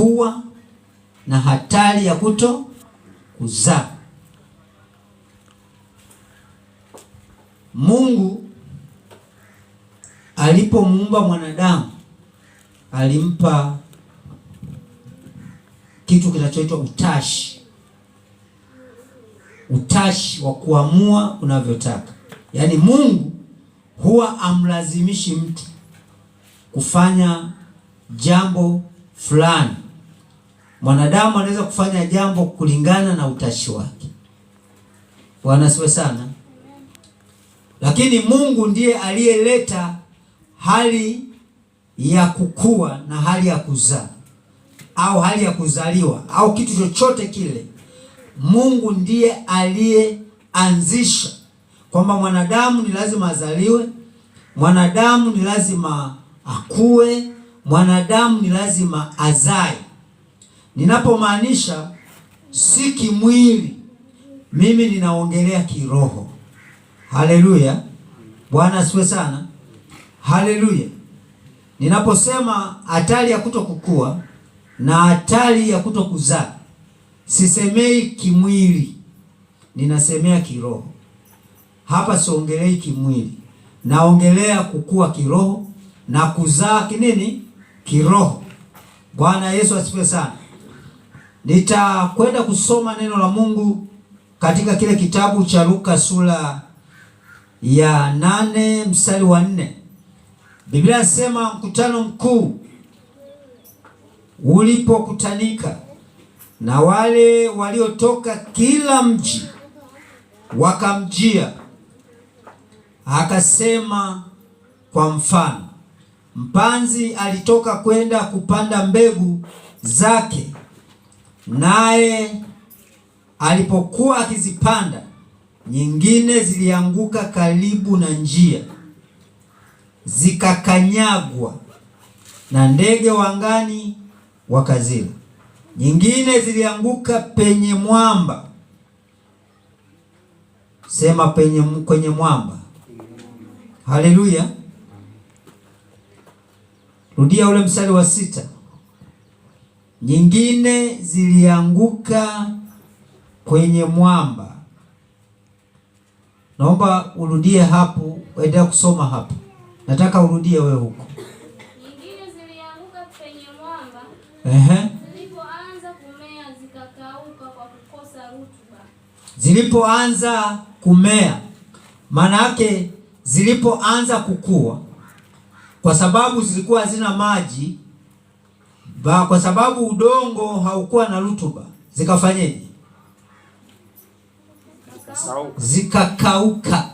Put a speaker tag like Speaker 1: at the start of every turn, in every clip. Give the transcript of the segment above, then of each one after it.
Speaker 1: kukua na hatari ya kuto kuzaa. Mungu alipomuumba mwanadamu alimpa kitu kinachoitwa utashi. Utashi wa kuamua unavyotaka. Yaani Mungu huwa amlazimishi mtu kufanya jambo fulani. Mwanadamu anaweza kufanya jambo kulingana na utashi wake. Bwana asifiwe sana. Lakini Mungu ndiye aliyeleta hali ya kukua na hali ya kuzaa au hali ya kuzaliwa au kitu chochote kile. Mungu ndiye aliyeanzisha kwamba mwanadamu ni lazima azaliwe, mwanadamu ni lazima akue, mwanadamu ni lazima azae. Ninapomaanisha si kimwili, mimi ninaongelea kiroho. Haleluya. Bwana asifiwe sana. Haleluya. Ninaposema hatari ya kutokukua na hatari ya kutokuzaa, sisemei kimwili, ninasemea kiroho. Hapa siongelei kimwili, naongelea kukua kiroho na kuzaa kinini? Kiroho. Bwana Yesu asifiwe sana. Nitakwenda kusoma neno la Mungu katika kile kitabu cha Luka sura ya 8 mstari wa 4. Biblia inasema mkutano mkuu ulipokutanika na wale waliotoka kila mji wakamjia, akasema kwa mfano, mpanzi alitoka kwenda kupanda mbegu zake, naye alipokuwa akizipanda, nyingine zilianguka karibu na njia, zikakanyagwa na ndege wa angani wakazila. Nyingine zilianguka penye mwamba. Sema kwenye mwamba. Haleluya. Rudia ule mstari wa 6. Nyingine zilianguka kwenye mwamba. Naomba urudie hapo, endelea kusoma hapo. Nataka urudie wewe huko.
Speaker 2: Nyingine zilianguka kwenye mwamba. Zilipoanza kumea zikakauka kwa kukosa rutuba.
Speaker 1: Zilipoanza kumea, maana yake zilipoanza kukua, kwa sababu zilikuwa hazina maji, kwa sababu udongo haukuwa na rutuba, zikafanyeje? Zikakauka.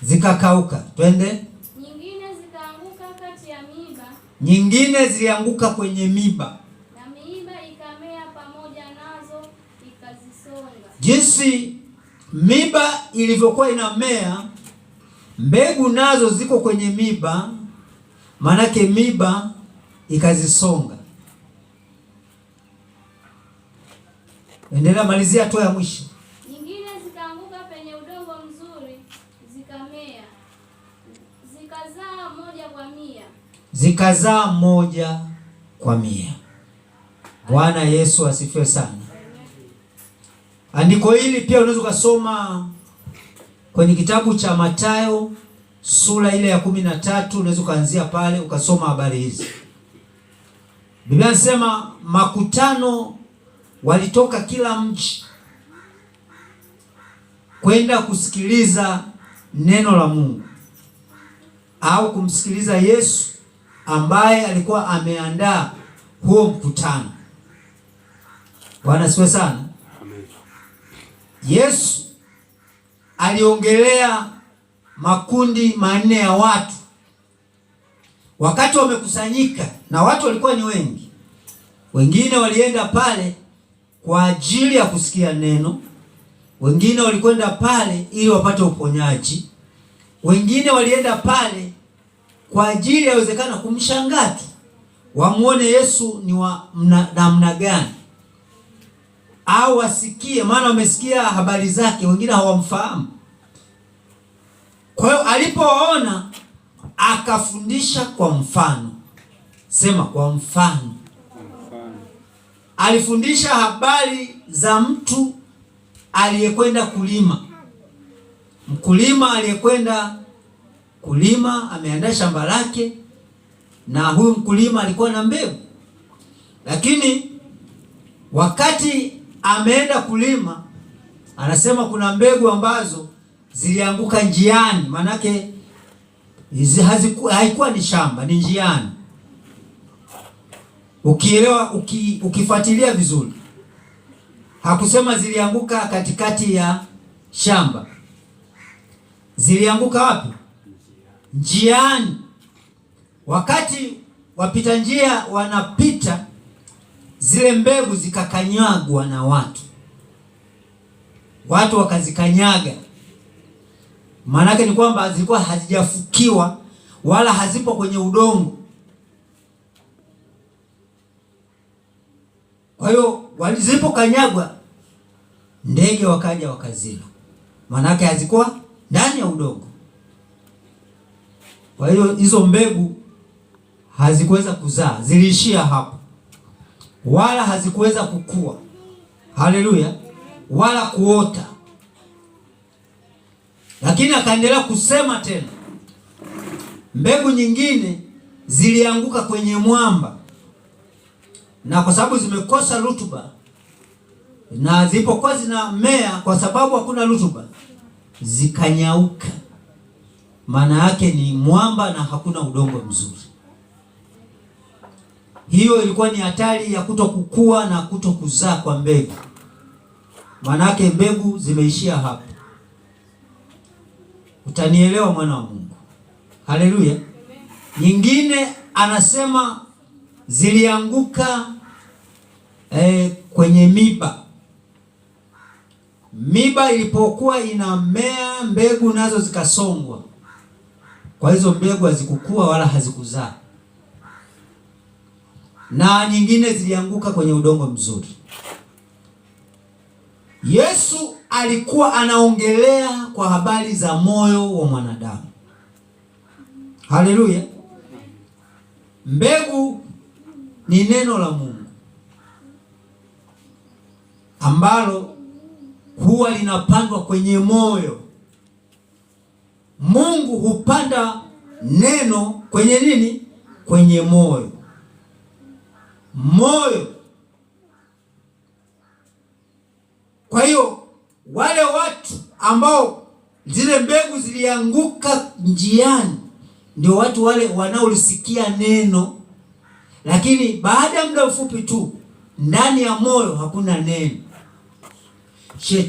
Speaker 1: Zikakauka. Twende.
Speaker 2: Nyingine zikaanguka kati ya miiba.
Speaker 1: Nyingine zilianguka kwenye miiba,
Speaker 2: na miiba ikamea pamoja nazo ikazisonga.
Speaker 1: Jinsi miiba ilivyokuwa inamea, mbegu nazo ziko kwenye miiba, manake miiba ikazisonga. Endelea, malizia hatua ya mwisho.
Speaker 2: Nyingine zikaanguka penye udongo mzuri, zikamea, zikazaa 100
Speaker 1: zikazaa 100. Bwana Yesu asifiwe sana. Andiko hili pia unaweza kusoma kwenye kitabu cha Mathayo sura ile ya 13, unaweza kuanzia pale ukasoma habari hizi. Biblia inasema makutano walitoka kila mji kwenda kusikiliza neno la Mungu au kumsikiliza Yesu ambaye alikuwa ameandaa huo mkutano. Bwana asifiwe sana. Amen. Yesu aliongelea makundi 4 ya watu. Wakati wamekusanyika na watu walikuwa ni wengi, wengine walienda pale kwa ajili ya kusikia neno, wengine walikwenda pale ili wapate uponyaji, wengine walienda pale kwa ajili ya wezekana kumshangaa tu, wamuone Yesu ni wa namna gani, au wasikie, maana wamesikia habari zake, wengine hawamfahamu. Kwa hiyo alipoona akafundisha kwa mfano. Sema kwa mfano. alifundisha habari za mtu aliyekwenda kulima. Mkulima aliyekwenda kulima ameandaa shamba lake, na huyu mkulima alikuwa na mbegu, lakini wakati ameenda kulima, anasema kuna mbegu ambazo zilianguka njiani. Manake haikuwa ni shamba, ni njiani. Ukielewa, ukifuatilia vizuri, hakusema zilianguka katikati ya shamba. Zilianguka wapi? Njiani. Wakati wapita njia wanapita, zile mbegu zikakanyagwa na watu wakazikanyaga. Maanake ni kwamba zilikuwa hazijafukiwa wala hazipo kwenye udongo. Kwa hiyo zilipokanyagwa, ndege wakaja wakazila, maanake hazikuwa ndani ya udongo. Kwa hiyo hizo mbegu hazikuweza kuzaa, ziliishia hapo, wala hazikuweza kukua. Haleluya! Wala kuota. Lakini akaendelea kusema tena, mbegu nyingine zilianguka kwenye mwamba, na kwa sababu zimekosa rutuba, na zilipokuwa zinamea, kwa sababu hakuna rutuba, zikanyauka. Maana yake ni mwamba na hakuna udongo mzuri. Hiyo ilikuwa ni hatari ya kutokukua na kutokuzaa kwa mbegu. Maana yake mbegu zimeishia hapo. Utanielewa mwana wa Mungu? Haleluya. Nyingine anasema zilianguka kwenye miba. Miba ilipokuwa inamea, mbegu nazo zikasongwa. Kwa hizo mbegu hazikukua wala hazikuzaa. Na nyingine zilianguka kwenye udongo mzuri. Yesu alikuwa anaongelea kwa habari za moyo wa mwanadamu. Haleluya. Mbegu ni neno la Mungu ambalo huwa linapandwa kwenye moyo. Mungu hupanda neno kwenye nini? Kwenye moyo. Moyo. Kwa hiyo wale watu ambao zile mbegu zilianguka njiani ndio watu wale wanaolisikia neno, lakini baada ya muda mfupi tu ndani ya moyo hakuna neno. Shetani